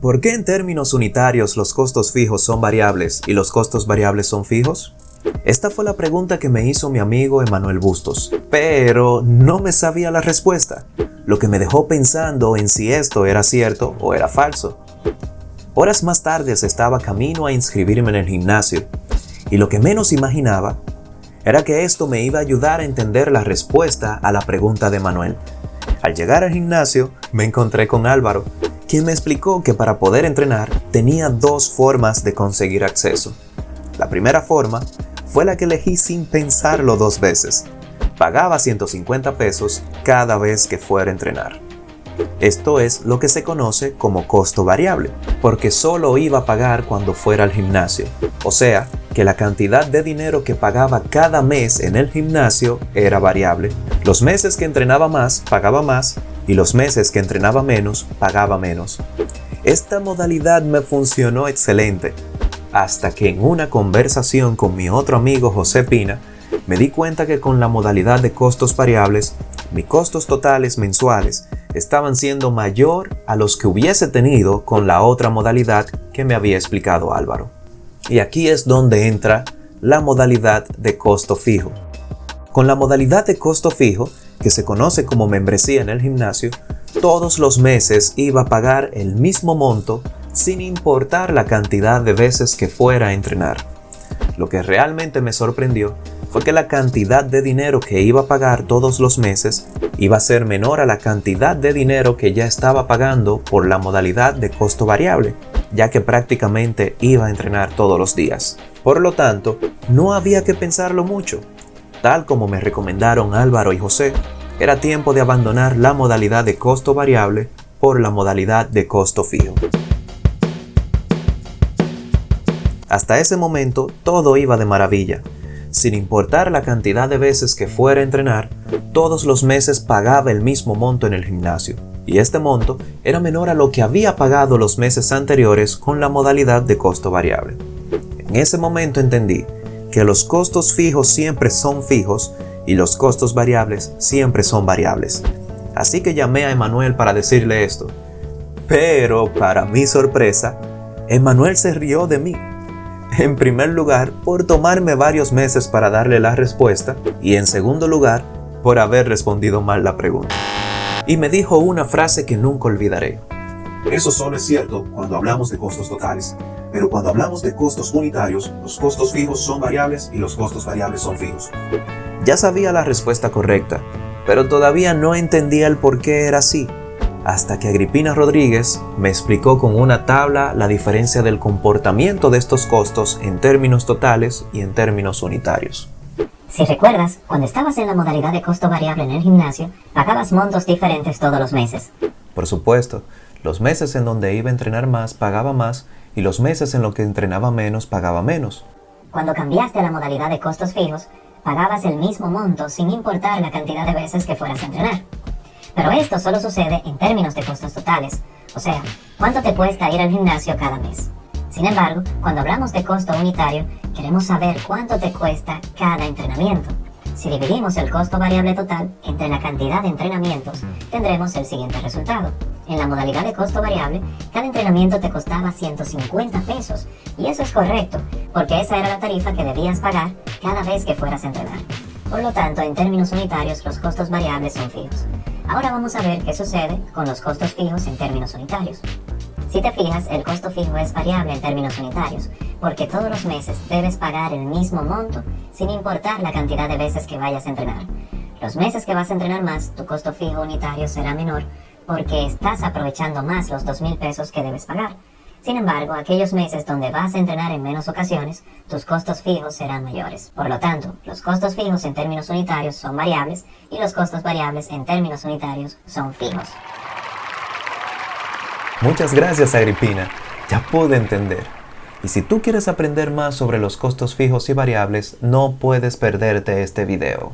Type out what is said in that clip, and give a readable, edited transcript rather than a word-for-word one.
¿Por qué en términos unitarios los costos fijos son variables y los costos variables son fijos? Esta fue la pregunta que me hizo mi amigo Emanuel Bustos, pero no me sabía la respuesta, lo que me dejó pensando en si esto era cierto o era falso. Horas más tarde estaba camino a inscribirme en el gimnasio, y lo que menos imaginaba era que esto me iba a ayudar a entender la respuesta a la pregunta de Manuel. Al llegar al gimnasio, me encontré con Álvaro, quien me explicó que para poder entrenar tenía dos formas de conseguir acceso. La primera forma fue la que elegí sin pensarlo dos veces. Pagaba 150 pesos cada vez que fuera a entrenar. Esto es lo que se conoce como costo variable, porque solo iba a pagar cuando fuera al gimnasio. O sea, que la cantidad de dinero que pagaba cada mes en el gimnasio era variable. Los meses que entrenaba más, pagaba más, y los meses que entrenaba menos, pagaba menos. Esta modalidad me funcionó excelente, hasta que en una conversación con mi otro amigo José Pina, me di cuenta que con la modalidad de costos variables, mis costos totales mensuales estaban siendo mayor a los que hubiese tenido con la otra modalidad que me había explicado Álvaro. Y aquí es donde entra la modalidad de costo fijo. Con la modalidad de costo fijo, que se conoce como membresía en el gimnasio, todos los meses iba a pagar el mismo monto sin importar la cantidad de veces que fuera a entrenar. Lo que realmente me sorprendió fue que la cantidad de dinero que iba a pagar todos los meses iba a ser menor a la cantidad de dinero que ya estaba pagando por la modalidad de costo variable, ya que prácticamente iba a entrenar todos los días. Por lo tanto, no había que pensarlo mucho. Tal como me recomendaron Álvaro y José, era tiempo de abandonar la modalidad de costo variable por la modalidad de costo fijo. Hasta ese momento todo iba de maravilla. Sin importar la cantidad de veces que fuera a entrenar, todos los meses pagaba el mismo monto en el gimnasio, y este monto era menor a lo que había pagado los meses anteriores con la modalidad de costo variable. En ese momento entendí que los costos fijos siempre son fijos y los costos variables siempre son variables. Así que llamé a Emanuel para decirle esto. Pero, para mi sorpresa, Emanuel se rió de mí. En primer lugar, por tomarme varios meses para darle la respuesta, y en segundo lugar, por haber respondido mal la pregunta. Y me dijo una frase que nunca olvidaré. Eso solo es cierto cuando hablamos de costos totales, pero cuando hablamos de costos unitarios, los costos fijos son variables y los costos variables son fijos. Ya sabía la respuesta correcta, pero todavía no entendía el por qué era así, hasta que Agripina Rodríguez me explicó con una tabla la diferencia del comportamiento de estos costos en términos totales y en términos unitarios. Si recuerdas, cuando estabas en la modalidad de costo variable en el gimnasio, pagabas montos diferentes todos los meses. Por supuesto, los meses en donde iba a entrenar más pagaba más y los meses en los que entrenaba menos pagaba menos. Cuando cambiaste a la modalidad de costos fijos, pagabas el mismo monto sin importar la cantidad de veces que fueras a entrenar. Pero esto solo sucede en términos de costos totales, o sea, cuánto te cuesta ir al gimnasio cada mes. Sin embargo, cuando hablamos de costo unitario, queremos saber cuánto te cuesta cada entrenamiento. Si dividimos el costo variable total entre la cantidad de entrenamientos, tendremos el siguiente resultado. En la modalidad de costo variable, cada entrenamiento te costaba 150 pesos, y eso es correcto, porque esa era la tarifa que debías pagar cada vez que fueras a entrenar. Por lo tanto, en términos unitarios, los costos variables son fijos. Ahora vamos a ver qué sucede con los costos fijos en términos unitarios. Si te fijas, el costo fijo es variable en términos unitarios, porque todos los meses debes pagar el mismo monto sin importar la cantidad de veces que vayas a entrenar. Los meses que vas a entrenar más, tu costo fijo unitario será menor porque estás aprovechando más los 2,000 pesos que debes pagar. Sin embargo, aquellos meses donde vas a entrenar en menos ocasiones, tus costos fijos serán mayores. Por lo tanto, los costos fijos en términos unitarios son variables y los costos variables en términos unitarios son fijos. Muchas gracias, Agripina. Ya pude entender. Y si tú quieres aprender más sobre los costos fijos y variables, no puedes perderte este video.